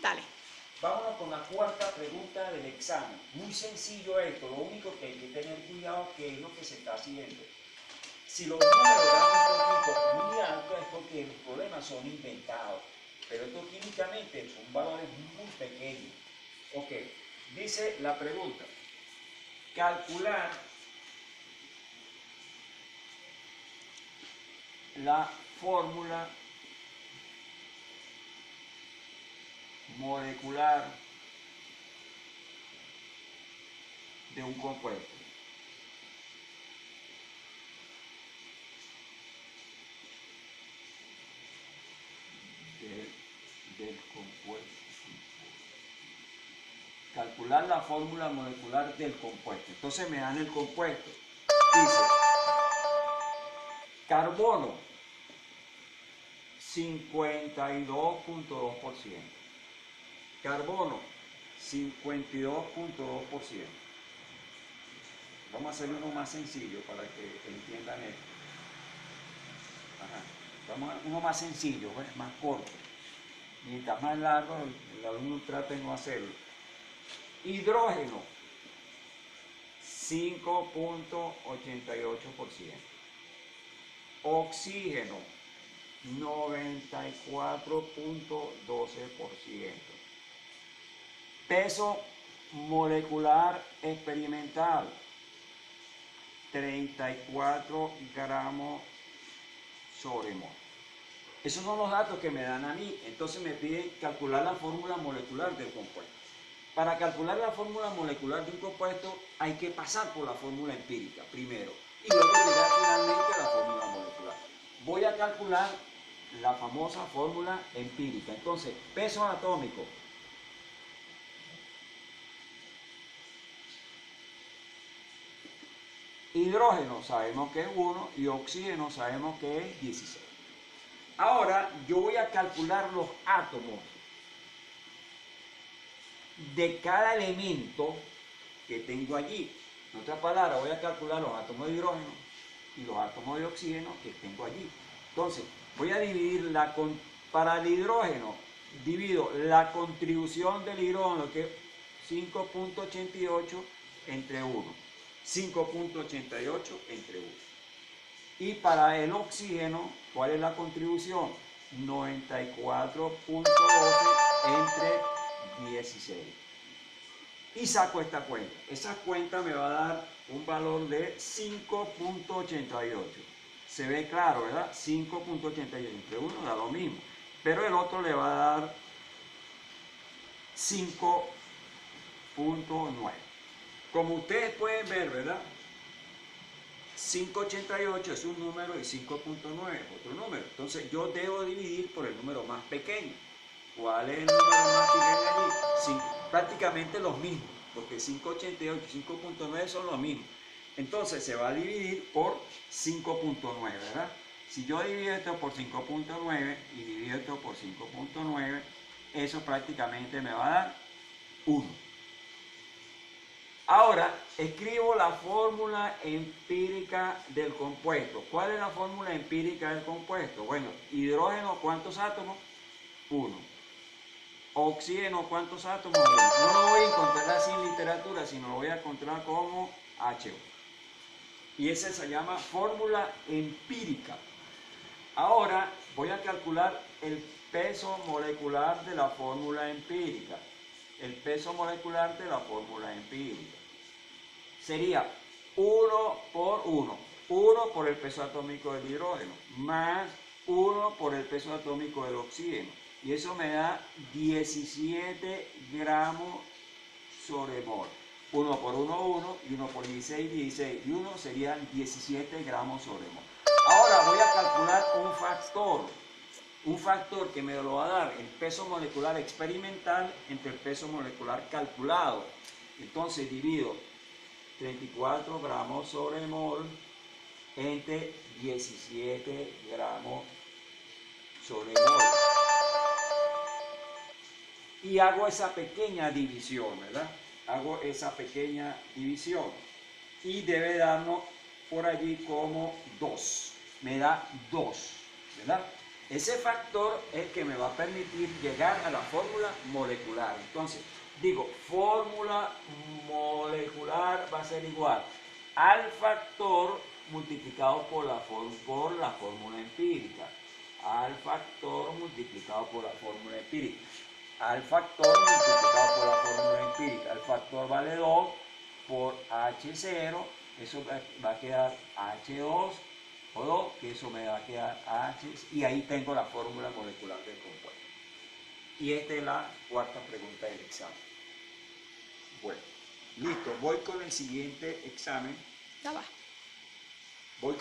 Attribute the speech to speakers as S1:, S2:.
S1: Dale.
S2: Vámonos con la cuarta pregunta del examen. Muy sencillo esto, lo único que hay que tener cuidado que es lo que se está haciendo. Si los números dan un poquito muy alto es porque los problemas son inventados, pero esto químicamente son valores muy pequeños. Ok, dice la pregunta, calcular la fórmula molecular de un compuesto. Del compuesto. Calcular la fórmula molecular del compuesto. Entonces me dan el compuesto. Dice, carbono, 52.2%. Carbono, 52.2%. Vamos a hacer uno más sencillo para que entiendan esto. Ajá. Vamos a uno más sencillo, pues, más corto. Mientras más largo, el alumno trata de no hacerlo. Hidrógeno, 5.88%. Oxígeno, 94.12%. Peso molecular experimental, 34 gramos sobre mol. Esos son los datos que me dan a mí. Entonces me piden calcular la fórmula molecular del compuesto. Para calcular la fórmula molecular de un compuesto hay que pasar por la fórmula empírica primero y luego llegar finalmente a la fórmula molecular. Voy a calcular la famosa fórmula empírica. Entonces, peso atómico. Hidrógeno sabemos que es 1 y oxígeno sabemos que es 16. Ahora yo voy a calcular los átomos de cada elemento que tengo allí. En otras palabras, voy a calcular los átomos de hidrógeno y los átomos de oxígeno que tengo allí. Entonces, voy a dividir para el hidrógeno, divido la contribución del hidrógeno, que es 5.88 entre 1. 5.88 entre 1. Y para el oxígeno, ¿cuál es la contribución? 94.12 entre 16. Y saco esta cuenta. Esa cuenta me va a dar un valor de 5.88. Se ve claro, ¿verdad? 5.88 entre uno da lo mismo. Pero el otro le va a dar 5.9. Como ustedes pueden ver, ¿verdad? 5.88 es un número y 5.9 es otro número. Entonces yo debo dividir por el número más pequeño. ¿Cuál es el número más pequeño allí? Sí, prácticamente los mismos, porque 5.88 y 5.9 son los mismos. Entonces se va a dividir por 5.9, ¿verdad? Si yo divido esto por 5.9 y divido esto por 5.9, eso prácticamente me va a dar 1. Ahora, escribo la fórmula empírica del compuesto. ¿Cuál es la fórmula empírica del compuesto? Bueno, hidrógeno, ¿cuántos átomos? 1. Oxígeno, ¿cuántos átomos? 1. No lo voy a encontrar así en literatura, sino lo voy a encontrar como HO. Y esa se llama fórmula empírica. Ahora voy a calcular el peso molecular de la fórmula empírica. El peso molecular de la fórmula empírica sería 1 por 1. 1 por el peso atómico del hidrógeno, más 1 por el peso atómico del oxígeno. Y eso me da 17 gramos sobre mol. 1 por 1, 1, y 1 por 16, 16. Y 1 serían 17 gramos sobre mol. Ahora voy a calcular un factor que me lo va a dar el peso molecular experimental entre el peso molecular calculado. Entonces divido 34 gramos sobre mol entre 17 gramos sobre mol. Y hago esa pequeña división, ¿verdad? Hago esa pequeña división. Y debe darnos por allí como 2. Me da 2, ¿verdad? Ese factor es el que me va a permitir llegar a la fórmula molecular. Entonces, digo, fórmula molecular va a ser igual al factor multiplicado por la fórmula empírica. Al factor multiplicado por la fórmula empírica. Al factor multiplicado por la fórmula empírica. El factor vale 2 por H0. Eso va a quedar H2 o 2, que eso me va a quedar H, y ahí tengo la fórmula molecular del compuesto. Y esta es la cuarta pregunta del examen. Bueno, listo, voy con el siguiente examen.
S1: Ya va.